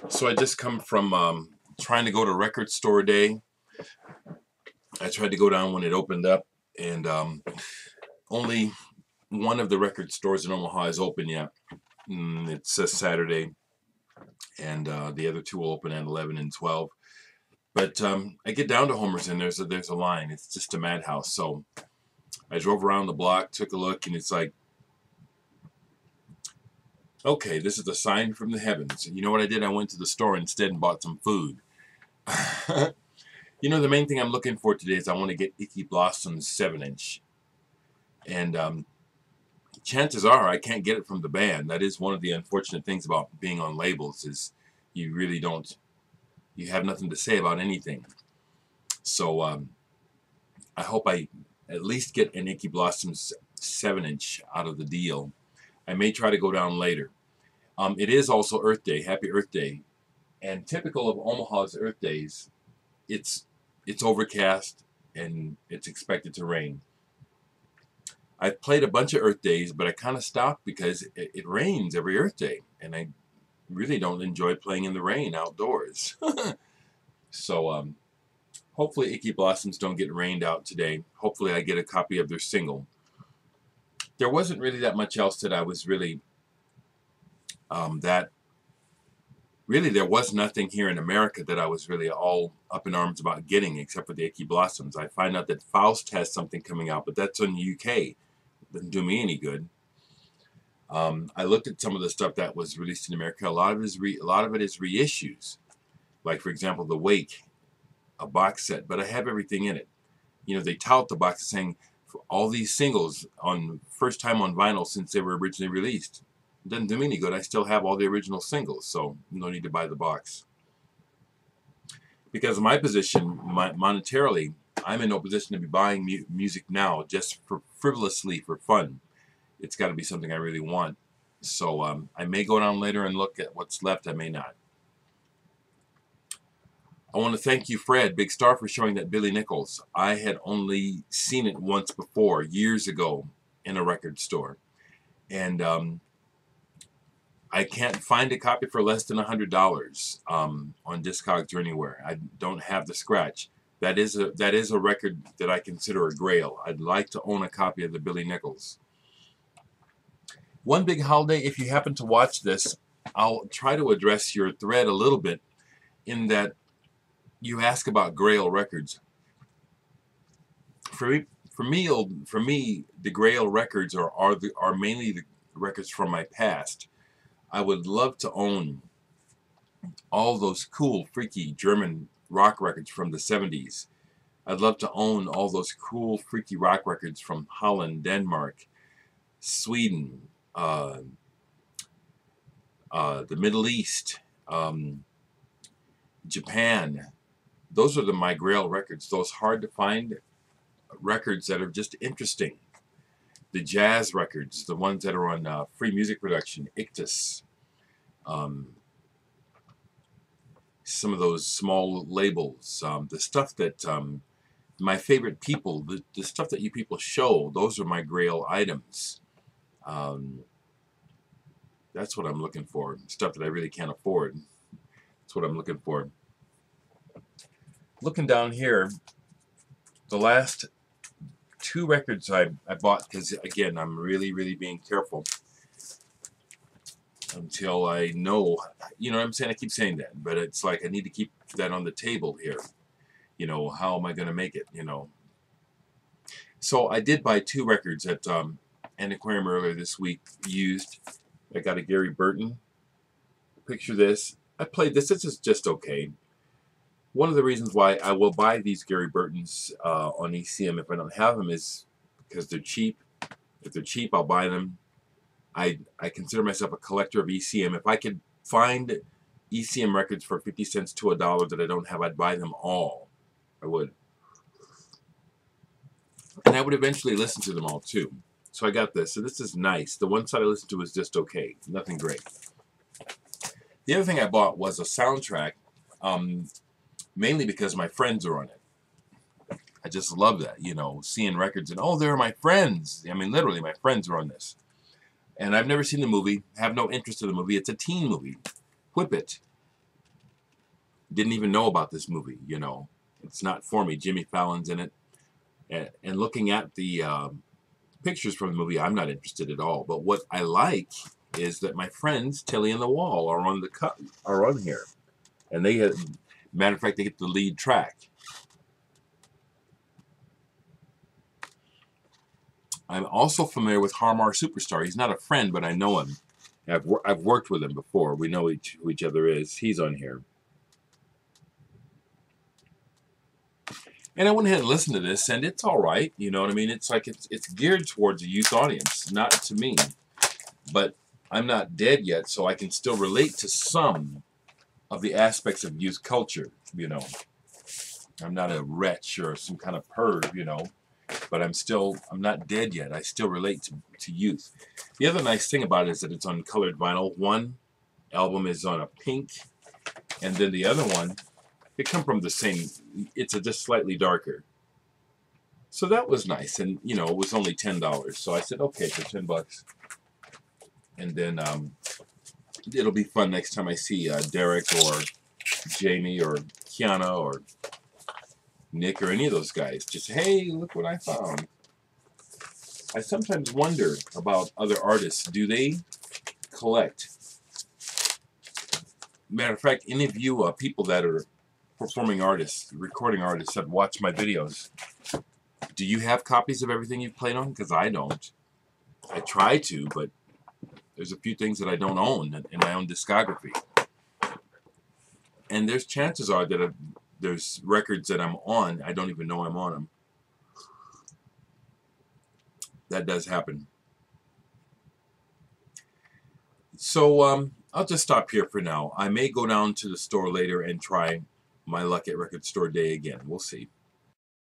So I just come from trying to go to record store day. I tried to go down when it opened up, and only one of the record stores in Omaha is open yet. It's a Saturday, and the other two will open at 11 and 12. But I get down to Homer's, and there's a line. It's just a madhouse. So I drove around the block, took a look, and it's like, okay, this is a sign from the heavens. You know what I did? I went to the store instead and bought some food. You know, the main thing I'm looking for today is I want to get Icky Blossom's 7-inch. And chances are I can't get it from the band. That is one of the unfortunate things about being on labels, is you really don't, you have nothing to say about anything. So I hope I at least get an Icky Blossom's 7-inch out of the deal. I may try to go down later. It is also Earth Day. Happy Earth Day. And typical of Omaha's Earth Days, it's overcast and it's expected to rain. I've played a bunch of Earth Days, but I kind of stopped because it rains every Earth Day, and I really don't enjoy playing in the rain outdoors. So hopefully Icky Blossoms don't get rained out today. Hopefully I get a copy of their single. There wasn't really that much else that I was really there was nothing here in America that I was really all up in arms about getting, except for the Icky Blossoms. I find out that Faust has something coming out, but that's in the UK. Doesn't do me any good. I looked at some of the stuff that was released in America. A lot of it is reissues. Like, for example, The Wake, a box set, but I have everything in it. You know, they tout the box saying all these singles on first time on vinyl since they were originally released. It doesn't do me any good. I still have all the original singles, so no need to buy the box. Because of my position, monetarily, I'm in no position to be buying music now just for frivolously for fun. It's got to be something I really want. So I may go down later and look at what's left. I may not. I want to thank you, Fred, Big Star, for showing that Billy Nichols. I had only seen it once before, years ago, in a record store. And I can't find a copy for less than $100 on Discogs or anywhere. I don't have the scratch. That is a record that I consider a grail. I'd like to own a copy of the Billy Nichols. One big holiday, if you happen to watch this, I'll try to address your thread a little bit in that you ask about grail records. For me, the grail records are mainly the records from my past. I would love to own all those cool, freaky German rock records from the 70s. I'd love to own all those cool, freaky rock records from Holland, Denmark, Sweden, the Middle East, Japan. Those are my grail records, those hard to find records that are just interesting. The jazz records, the ones that are on Free Music Production, Ictus, some of those small labels, the stuff that my favorite people, the stuff that you people show, those are my grail items. That's what I'm looking for, stuff that I really can't afford. That's what I'm looking for. Looking down here, the last two records I bought, because again, I'm really being careful until I know, you know what I'm saying? I keep saying that, but it's like I need to keep that on the table here. You know, how am I going to make it, you know? So I did buy two records at Antiquarium earlier this week, used. I got a Gary Burton. Picture this. I played this. This is just okay. One of the reasons why I will buy these Gary Burtons on ECM if I don't have them is because they're cheap. If they're cheap, I'll buy them. I consider myself a collector of ECM. If I could find ECM records for 50 cents to $1 that I don't have, I'd buy them all. I would. And I would eventually listen to them all too. So I got this. So this is nice. The one side I listened to was just okay. Nothing great. The other thing I bought was a soundtrack. Mainly because my friends are on it. I just love that, you know, seeing records and, oh, they're my friends. I mean, literally, my friends are on this. And I've never seen the movie, have no interest in the movie. It's a teen movie. Whip It. Didn't even know about this movie, you know. It's not for me. Jimmy Fallon's in it. And looking at the pictures from the movie, I'm not interested at all. But what I like is that my friends Tilly and the Wall are on here, and they had, matter of fact, they get the lead track. I'm also familiar with Harmar Superstar. He's not a friend, but I know him. I've worked with him before. We know who each other is. He's on here. And I went ahead and listened to this, and it's all right. You know what I mean? It's like it's geared towards a youth audience, not to me. But I'm not dead yet, so I can still relate to some of the aspects of youth culture, you know. I'm not a wretch or some kind of perv, you know. But I'm not dead yet. I still relate to youth. The other nice thing about it is that it's on colored vinyl. One album is on a pink, and then the other one, they come from the same, it's just slightly darker. So that was nice, and you know, it was only $10. So I said, okay, for $10. And then it'll be fun next time I see Dereck or Jamie or Kiana or Nick or any of those guys. Just, hey, look what I found. I sometimes wonder about other artists. Do they collect? Matter of fact, any of you people that are performing artists, recording artists that watch my videos, do you have copies of everything you've played on? Because I don't. I try to, but there's a few things that I don't own in my own discography. And there's chances are that there's records that I'm on, I don't even know I'm on them. That does happen. So I'll just stop here for now. I may go down to the store later and try my luck at Record Store Day again. We'll see.